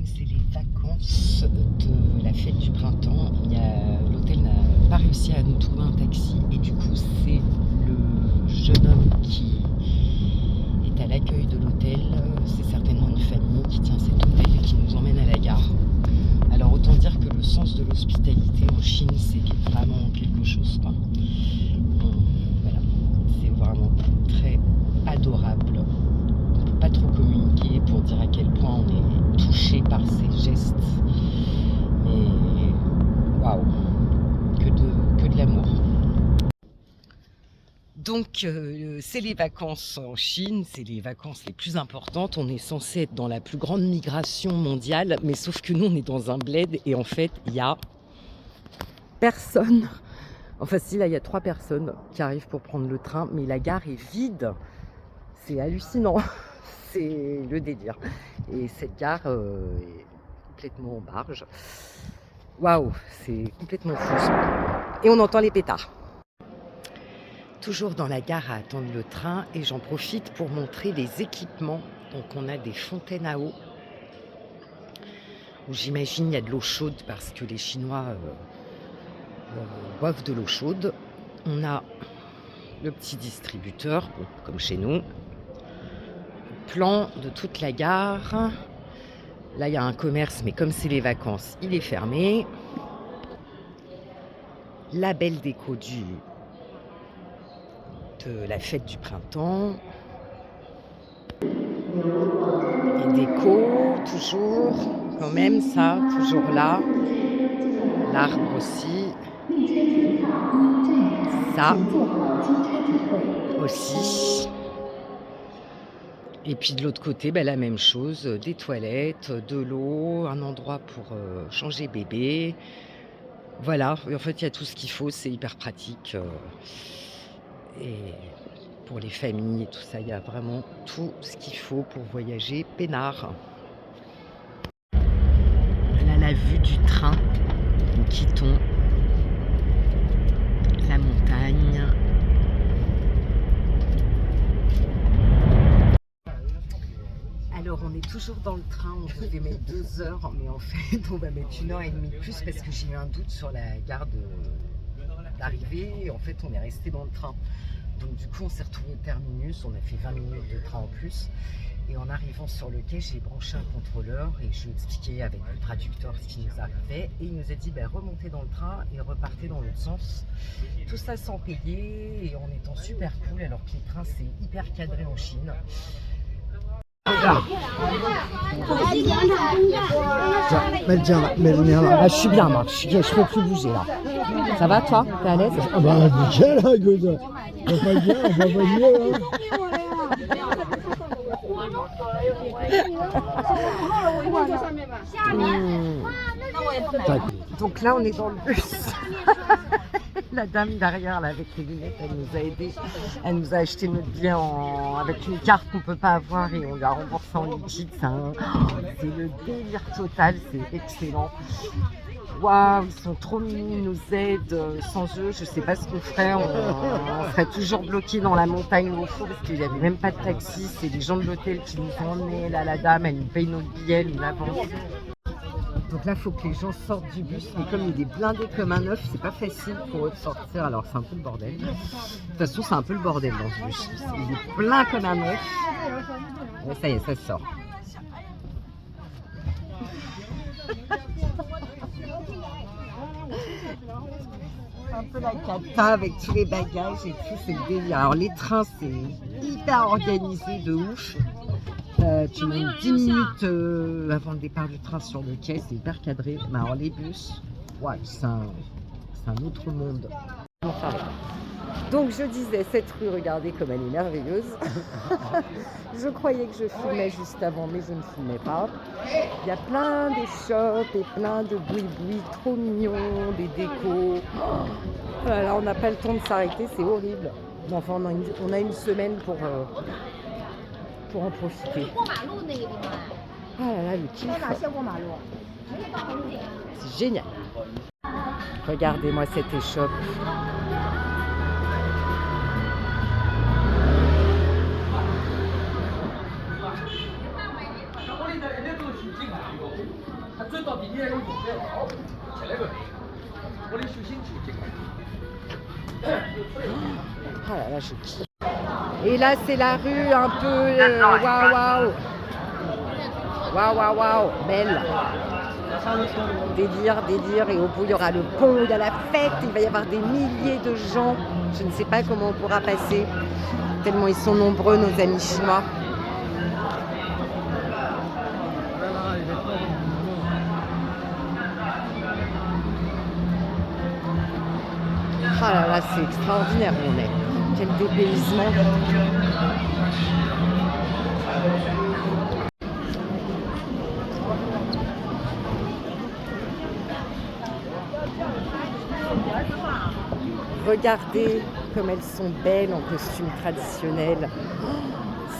c'est les vacances de la fête du printemps. L'hôtel n'a pas réussi à nous trouver un taxi et du coup c'est le jeune homme qui est à l'accueil de l'hôtel. C'est certainement une famille qui tient cet hôtel et qui nous emmène à la gare. Alors autant dire que le sens de l'hospitalité en Chine c'est vraiment quelque chose, quoi. Voilà, c'est vraiment très adorable. On ne peut pas trop communiquer pour dire à quel point on est touché par ces gestes. Mais waouh, que de l'amour. Donc c'est les vacances en Chine, c'est les vacances les plus importantes. On est censé être dans la plus grande migration mondiale, mais sauf que nous on est dans un bled et en fait il y a personne. Enfin si, là il y a 3 personnes qui arrivent pour prendre le train, mais la gare est vide. C'est hallucinant, c'est le délire. Et cette gare est complètement en barge. Waouh, c'est complètement fou. Et on entend les pétards. Toujours dans la gare à attendre le train et j'en profite pour montrer les équipements. Donc on a des fontaines à eau où j'imagine il y a de l'eau chaude parce que les Chinois boivent de l'eau chaude. On a le petit distributeur, bon, comme chez nous. Plan de toute la gare. Là il y a un commerce mais comme c'est les vacances il est fermé. La belle déco de la fête du printemps. Les décos, toujours, quand même, ça, toujours là. L'arbre aussi. Ça aussi. Et puis de l'autre côté, la même chose, des toilettes, de l'eau, un endroit pour changer bébé. Voilà, en fait, il y a tout ce qu'il faut, c'est hyper pratique. Et pour les familles et tout ça, il y a vraiment tout ce qu'il faut pour voyager peinard. Voilà la vue du train. Nous quittons la montagne. Alors on est toujours dans le train, on devait mettre 2 heures, mais en fait on va mettre 1h30 de plus parce que j'ai eu un doute sur la gare d'arrivée et en fait on est resté dans le train. Donc du coup on s'est retrouvé au terminus, on a fait 20 minutes de train en plus et en arrivant sur le quai j'ai branché un contrôleur et je lui ai expliqué avec le traducteur ce qui nous arrivait et il nous a dit remontez dans le train et repartez dans l'autre sens. Tout ça sans payer et en étant super cool alors que les trains c'est hyper cadré en Chine. Je suis bien moi, je peux plus bouger là. Ça va toi? T'es à l'aise? Ah bah nickel là, écoute. On va pas bien, on va pas mieux hein. Donc là on est dans le bus. La dame derrière là, avec les lunettes, elle nous a aidés. Elle nous a acheté notre billet avec une carte qu'on ne peut pas avoir et on l'a remboursé en liquide. C'est le délire total, c'est excellent. Waouh, ils sont trop mignons, ils nous aident. Sans eux, je ne sais pas ce qu'on ferait. On serait toujours bloqués dans la montagne au fond parce qu'il n'y avait même pas de taxi. C'est les gens de l'hôtel qui nous ont emmenés. Là, la dame, elle nous paye notre billet, elle nous avance. Donc là, il faut que les gens sortent du bus. Mais comme il est blindé comme un œuf, c'est pas facile pour eux de sortir. Alors c'est un peu le bordel. De toute façon, c'est un peu le bordel dans ce bus. Il est plein comme un œuf. Et ça y est, ça sort. Un peu la cata avec tous les bagages et tout, c'est le délire. Alors les trains, c'est hyper organisé de ouf. Tu mets 10 minutes avant le départ du train sur le quai, c'est hyper cadré. Mais alors les bus, ouais, c'est un autre monde. Donc je disais, cette rue, regardez comme elle est merveilleuse. Je croyais que je filmais juste avant, mais je ne filmais pas. Il y a plein de shops et plein de boui-boui trop mignons, des décos. Oh là là, on n'a pas le temps de s'arrêter, c'est horrible. Bon, enfin, on a une semaine pour en profiter. Ah là là, le kiff. C'est génial. Regardez-moi cette échoppe. Ah là là, je kiffe. Et là, c'est la rue un peu waouh waouh. Waouh waouh waouh, belle. Délire, délire. Et au bout, il y aura le pont, il y a la fête. Il va y avoir des milliers de gens. Je ne sais pas comment on pourra passer. Tellement ils sont nombreux, nos amis chinois. Ah là là, c'est extraordinaire où on est. Quel dépaysement. Regardez comme elles sont belles en costume traditionnel. Oh,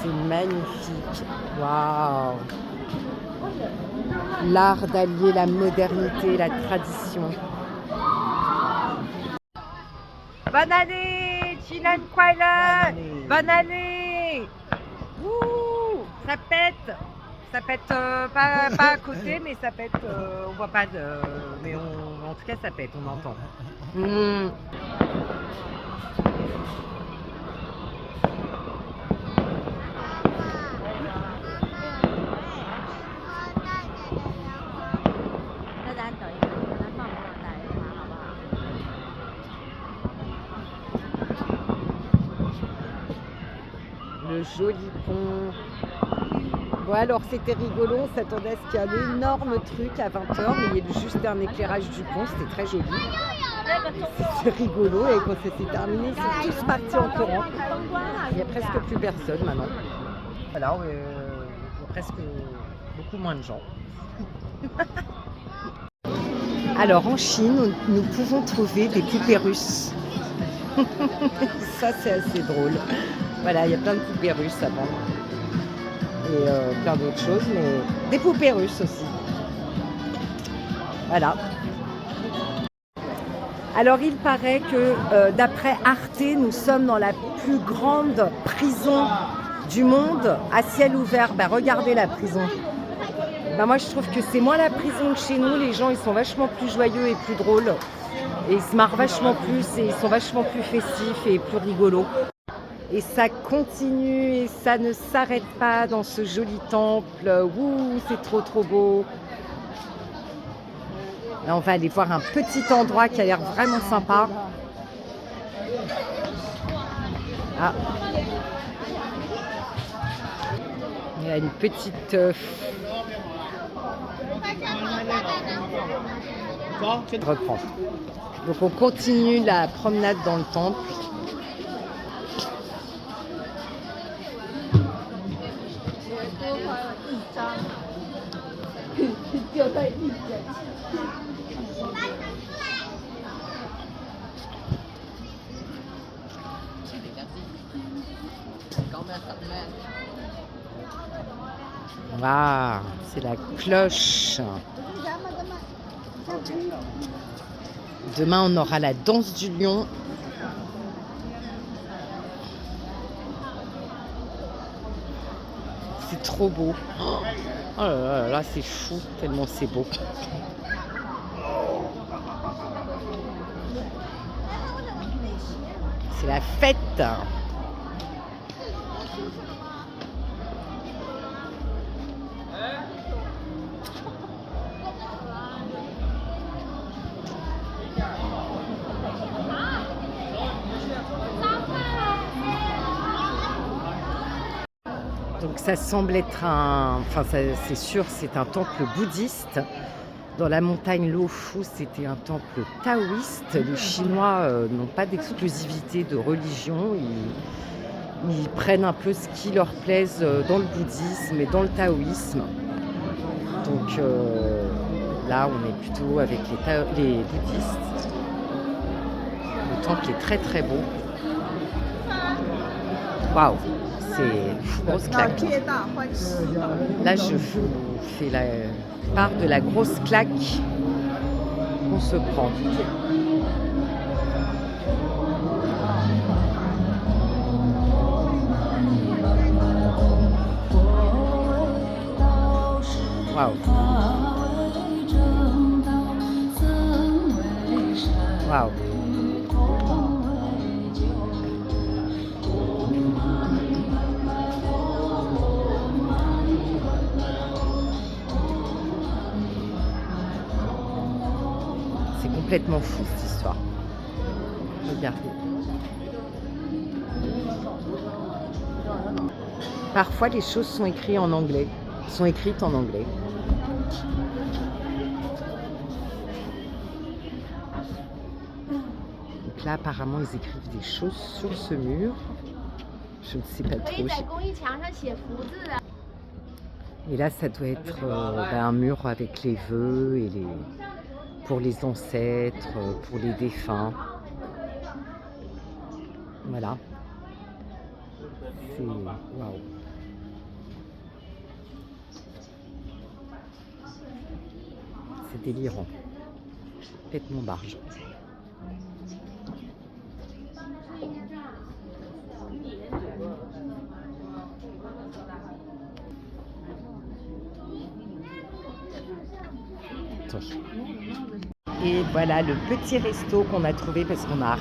c'est magnifique. Waouh! L'art d'allier la modernité et la tradition. Bonne année, Chinan Kuala. Bonne année. Ouh, ça pète. Ça pète pas à côté, mais ça pète. On voit pas de. Mais en tout cas, ça pète, on entend. Mmh. Le joli pont. Bon alors c'était rigolo, on s'attendait à ce qu'il y ait un énorme truc à 20h, mais il y a juste un éclairage du pont, c'était très joli. C'est rigolo et quand c'était terminé, ils sont tous partis en courant. Il n'y a presque plus personne maintenant. Voilà, il y a presque beaucoup moins de gens. Alors en Chine, nous pouvons trouver des poupées russes. Ça c'est assez drôle. Voilà, il y a plein de poupées russes à vendre. Et plein d'autres choses, mais des poupées russes aussi. Voilà. Alors il paraît que d'après Arte, nous sommes dans la plus grande prison du monde à ciel ouvert. Ben, regardez la prison. Ben, moi je trouve que c'est moins la prison que chez nous. Les gens ils sont vachement plus joyeux et plus drôles. Et ils se marrent vachement plus et ils sont vachement plus festifs et plus rigolos. Et ça continue et ça ne s'arrête pas dans ce joli temple. Ouh, c'est trop trop beau. Là, on va aller voir un petit endroit qui a l'air vraiment sympa. Ah. Il y a une petite... Je reprends. Donc on continue la promenade dans le temple. Waouh, c'est la cloche. Demain, on aura la danse du lion. C'est trop beau. Oh là là, là c'est fou, tellement c'est beau. C'est la fête. Donc ça semble être c'est sûr, c'est un temple bouddhiste. Dans la montagne Lofu, c'était un temple taoïste. Les Chinois n'ont pas d'exclusivité de religion. Ils prennent un peu ce qui leur plaise dans le bouddhisme et dans le taoïsme. Donc là, on est plutôt avec les bouddhistes. Le temple est très très beau. Waouh! C'est une grosse claque. Là, je vous fais la part de la grosse claque qu'on se prend. Waouh. Waouh. C'est complètement fou cette histoire. Regardez. Parfois les choses sont écrites en anglais. Donc là apparemment ils écrivent des choses sur ce mur. Je ne sais pas trop. Et là ça doit être un mur avec les vœux et pour les ancêtres, pour les défunts. Voilà. C'est waouh. C'est délirant. Complètement barge. Et voilà le petit resto qu'on a trouvé parce qu'on n'a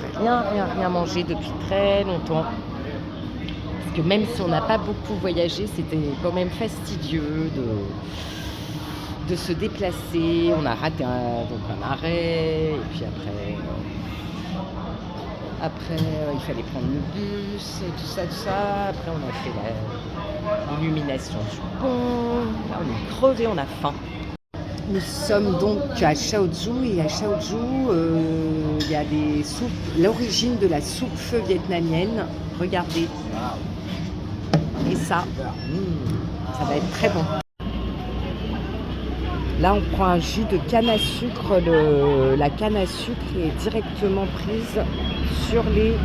rien mangé depuis très longtemps. Parce que même si on n'a pas beaucoup voyagé, c'était quand même fastidieux de se déplacer. On a raté un arrêt et puis après il fallait prendre le bus et tout ça. Après on a fait l'illumination du pont. Là on est crevé, on a faim. Nous sommes donc à Chaozhou et à Chaozhou, il y a des soupes, l'origine de la soupe feu vietnamienne. Regardez. Et ça va être très bon. Là, on prend un jus de canne à sucre. La canne à sucre est directement prise sur les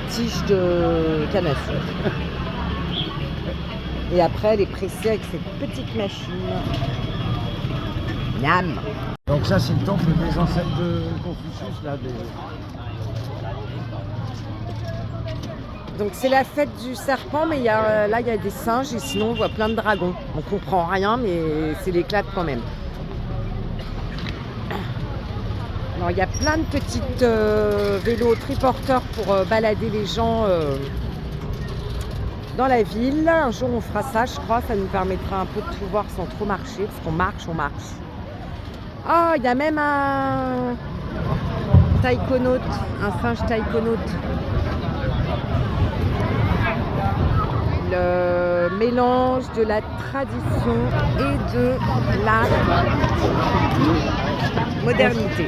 tiges de canne à sucre. Et après, elle est pressée avec cette petite machine. Miam. Donc ça, c'est le temple des ancêtres de Confucius, là. Donc c'est la fête du serpent, mais là il y a des singes et sinon on voit plein de dragons. On comprend rien, mais c'est l'éclate quand même. Alors il y a plein de petites vélos triporteurs pour balader les gens dans la ville. Un jour on fera ça, je crois, ça nous permettra un peu de tout voir sans trop marcher, parce qu'on marche. Ah, il y a même un taïkonaute, un singe taïkonaute. Le mélange de la tradition et de la modernité.